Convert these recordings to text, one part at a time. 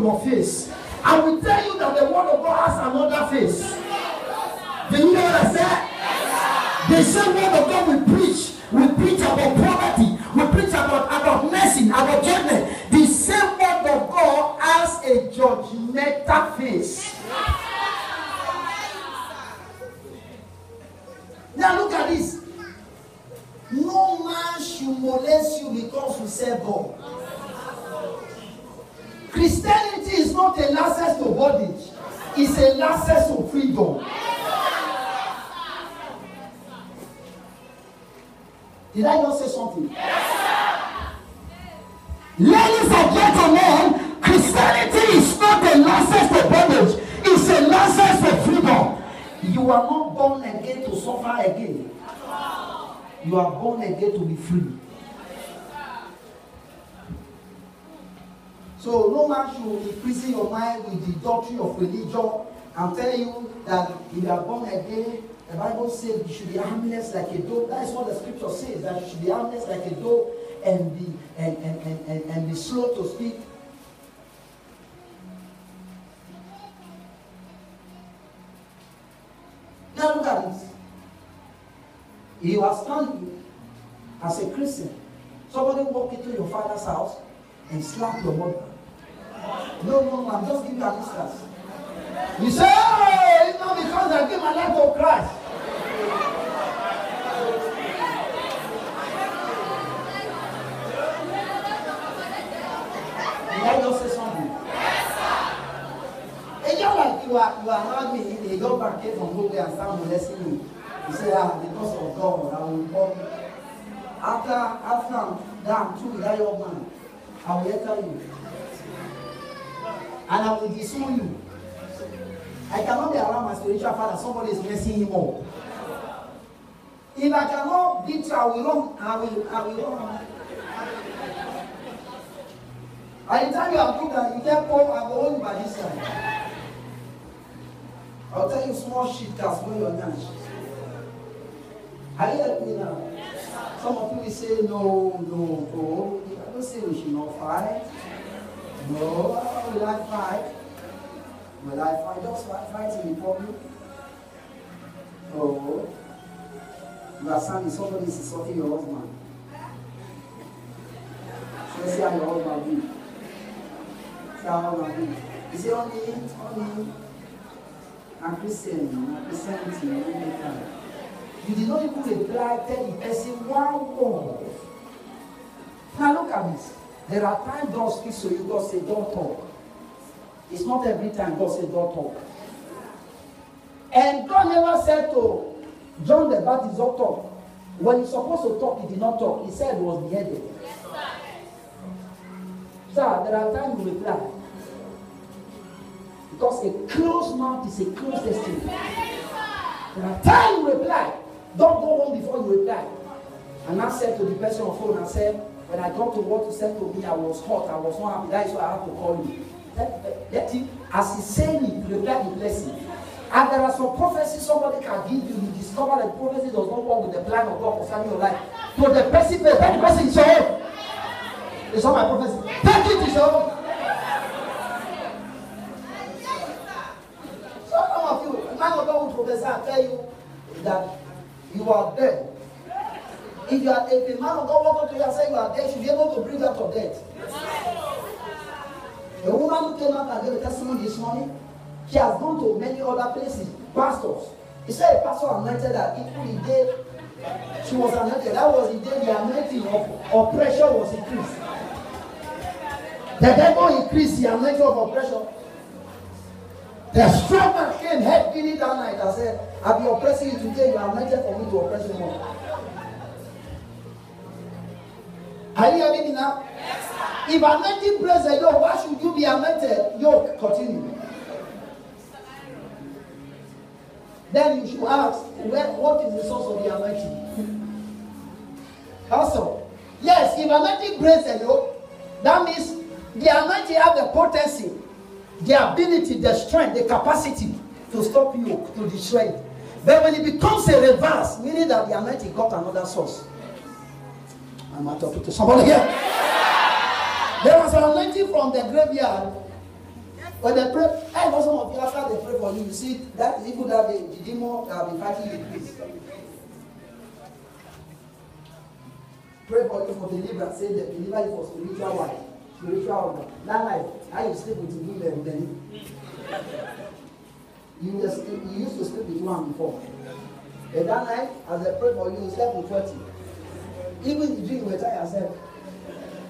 your face. I will tell you that the word of God has another face. Do you know what I said? The same word of God we preach. We preach about poverty. We preach about mercy, about judgment. The same word of God has a judgmental face. Now look at this. No man should molest you because you serve God. Christianity is not a license to bondage. It's a license to freedom. Did I not say something? Yes, ladies and gentlemen, Christianity is not a license to bondage. It's a license to freedom. You are not born again to suffer again. You are born again to be free. So no man should imprison your mind with the doctrine of religion and tell you that if you are born again, the Bible says you should be harmless like a dove. That is what the scripture says, that you should be harmless like a dove and be slow to speak. Now look at this. You are standing as a Christian. Somebody walk into your father's house and slap your mother. No, I'm just giving you an instance. You say, oh, it's not because I gave my life to Christ. Did I just say something? Yes, sir. It's just like you are not me. They go back here from nowhere and start molesting you. You say, because of God, I will come. After I'm done through with that young man, I will enter you. And I will disown you. I cannot be around my spiritual father. Somebody is messing him up. If I cannot beat you, I will run. By the time you have put that, you can't come, I will hold you by this side. I'll tell you small shit can spoil your dance. Are you helping me now? Some of you will say, no. I don't say we should not fight. No, will I fight? Will I fight? Just fight in the public? No. You are saying somebody is insulting your husband. So let's see how your husband be. See how your husband be. You say, honey, I'm Christian, you did not even reply, tell the person one word. Now look at this. There are times God speaks to you, God says, don't talk. It's not every time God says, don't talk. And God never said to John the Baptist, don't talk. When he's supposed to talk, he did not talk. He said he was beheaded. Sir, there are times you reply. Because a closed mouth is a closed destiny. There are times you reply. Don't go home before you reply. And I said to the person on the phone, I said, when I got to what you said to me, I was hot, I was not happy. That is why I have to call you. Let him, as he's saying it, reply the blessing. And there are some prophecies somebody can give you. You discover that the prophecy does not work with the plan of God concerning your life. So the person, is your own. It's not my prophecy. Take it, it's your own. So some of you, a man of God will prophesy and tell you that you are dead. If a man of God walk up to you and say you are dead, you should be able to bring you out of death. A woman who came out and gave a testimony this morning, she has gone to many other places, pastors. He said a pastor anointed that equally day she was anointed. That was the day the anointing of oppression was increased. The devil increased the anointing of oppression. The strong man came head beating that night and said, I'll be oppressing you today, you are anointed for me to oppress you more. Are you hearing me now? Yes, if anointing praise the Lord, why should you be anointed? Yoke, continue. Then you should ask, what is the source of the anointing? Also, yes, if anointing praise the Lord, that means the anointing have the potency, the ability, the strength, the capacity to stop you, to destroy it. But when it becomes a reverse, meaning that the anointing got another source. I'm talking to somebody here. There was an anointing from the graveyard When they pray, I know some of you after they pray for you, you see that even that the demon have been fighting you, please. Pray for you for deliverance. Say that deliver you for spiritual life. Spiritual life. That life, how you sleep with the women, then you used to sleep with one before. And that night, as I pray for you, you slept with 20. Even if you dream, you were tired yourself.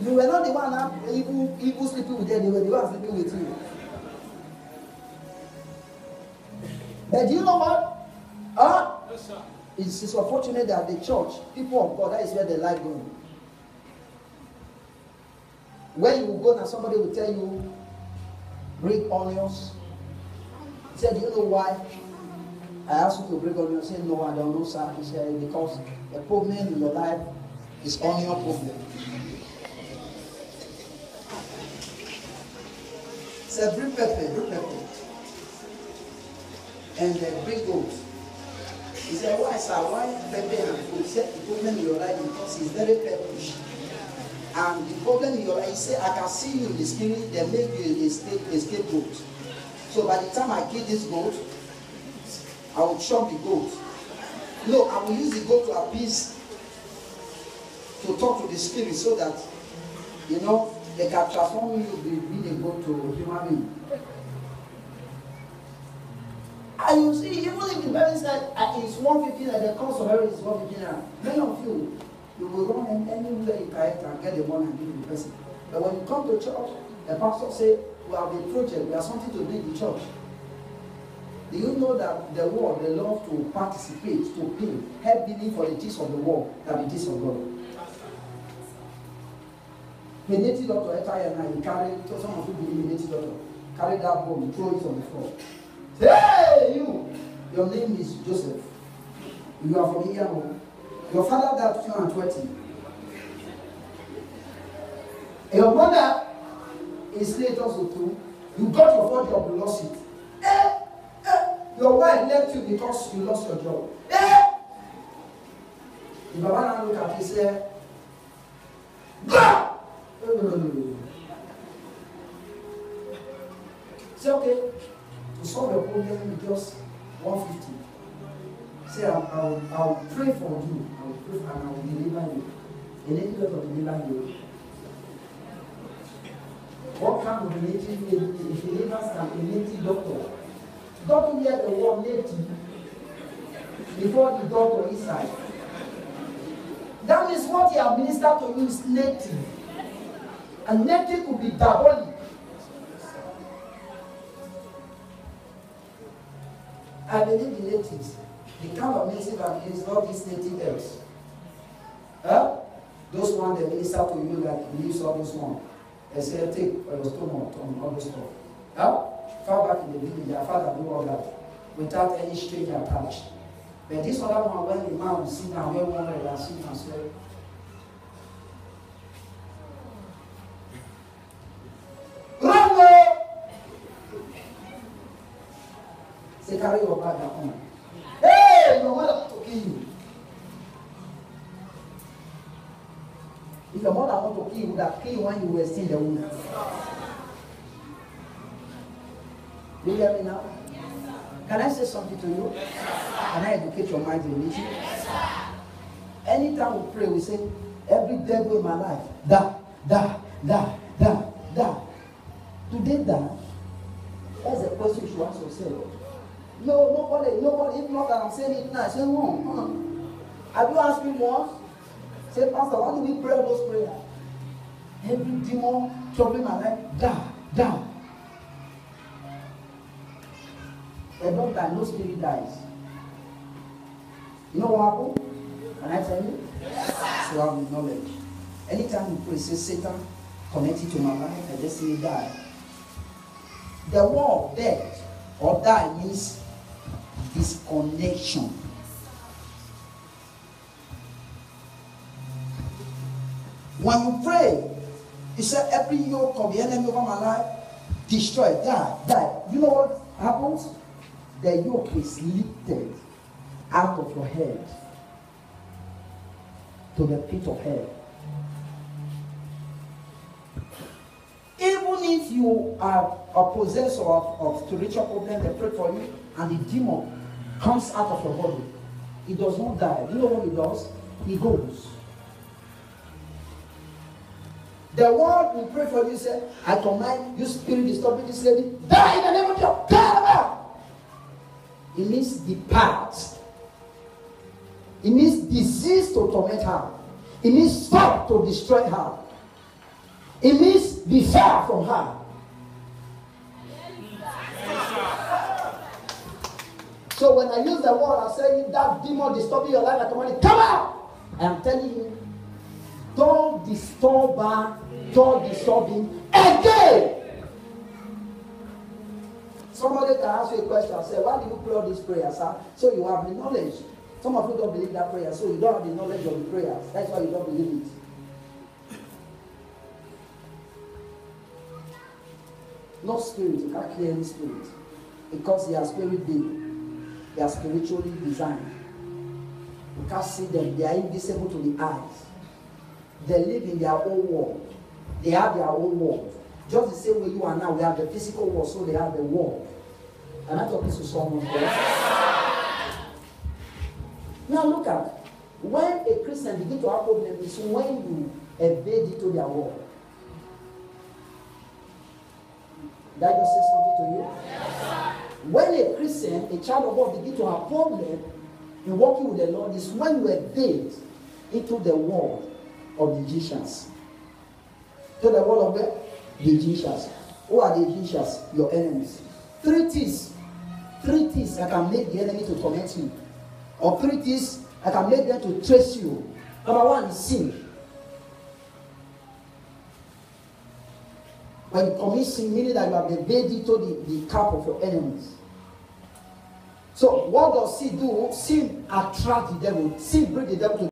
You were not the one that evil sleeping with them, they were the one sleeping with you. But do you know what? Yes, sir. It's unfortunate that the church, people of God, that is where they like going. When you go and somebody will tell you, break onions. He said, do you know why? I asked you to break onions. He said, no, I don't know, sir. He said, because the problem in your life is onion problem. He said, bring pepper. And bring goat. He said, why, sir? Why pepper and food? He said, the problem in your life is because it's very pepperish. And the problem in your life, he said, I can see you in the spirit, they make you a scapegoat. So by the time I kill this goat, I will chop the goat. No, I will use the goat to appease, to talk to the spirit so that, you know, they can transform you being a goat to a human being. And you see, even if the parents said it's 150 and the cost of everything is 150, many of you will run anywhere you can and get the money and give the person. But when you come to church, the pastor say, we have a project, we have something to do in the church. Do you know that the world, they love to participate, to pay, help believe for the things of the world than the things of God? The native doctor, you carry, some of you believe in native doctor, carry that bomb, throw it on the floor. Say, hey, you! Your name is Joseph. You are from Iyamo. Your father died 2020. Your mother is late also too. You got your first job, you lost it. Your wife left you because you lost your job. The Baba now look at you and say, go! No. Say, okay, to solve your problem, just 150. Say, I'll pray for you. I will pray and I will deliver you. And then you will deliver you. What kind of native deliverance can a native doctor? Doctor hear the word native before the doctor inside. That means what he administered to you is native. And native could be diabolic. I believe the natives. The kind of native are is not these native else. Those ones that minister to you that believes all those ones. They say, take your stomach on all those stuff. Far back in the village, their father do all that without any stranger attached. But this other one, when the man will sit down, where one will sit and say, Run! Say, carry your bag at home. Hey, your mother to kill you. If your mother want to kill you, that kill you when you were still in the womb. Do you hear me now? Yes, sir. Can I say something to you? Yes, can I educate your mind a little? Yes, sir. Anytime we pray, we say, every devil in my life, die. Today, die. That's a question you should ask yourself. No, nobody, if not that I'm saying it now, I say, no. Have you asked me once? Say, Pastor, why do we pray those prayers? Every demon troubling my life, die. They don't die, no spirit dies. You know what happened? Can I tell you? Yes, so I have knowledge. Anytime you pray, say, Satan, connect it to my life, I just say, die. The word death or die means disconnection. When you pray, you say every yoke of the enemy over my life, destroy, die. You know what happens? The yoke is lifted out of your head to the pit of hell. Even if you are a possessor of spiritual problem, they pray for you, and the demon comes out of your body, it does not die. You know what it does? It goes. The word we pray for you say, I command you spirit disturbing this lady, die in the name of God. Die! It means depart. It means disease to torment her. It means stop to destroy her. It means be far from her. So when I use the word, I say that demon disturbing your life, I command it, come out! I am telling you, don't disturb her, don't disturb him again. Somebody can ask you a question and say, why do you pray all these prayers, sir? So you have the knowledge. Some of you don't believe that prayer, so you don't have the knowledge of the prayers. That's why you don't believe it. No spirit, you can't clear any spirit. Because they are spirit being. They are spiritually designed. You can't see them, they are invisible to the eyes. They live in their own world. They have their own world. Just the same way you are now, we have the physical world, so they have the world. Am I talking to someone else? Now look at, when a Christian begins to have problems, it's when you evade into their world. Did I just say something to you? Yes, when a Christian, a child of God, begins to have problems in working with the Lord, is when you evade into the world of the Egyptians. To the world of where? The Egyptians. Who are the Egyptians? Your enemies. Three things that can make the enemy to torment you. Or three things that can make them to trace you. Number one is sin. When you commit sin, meaning that you have evaded into the camp of your enemies. So what does sin do? Sin attracts the devil. Sin brings the devil to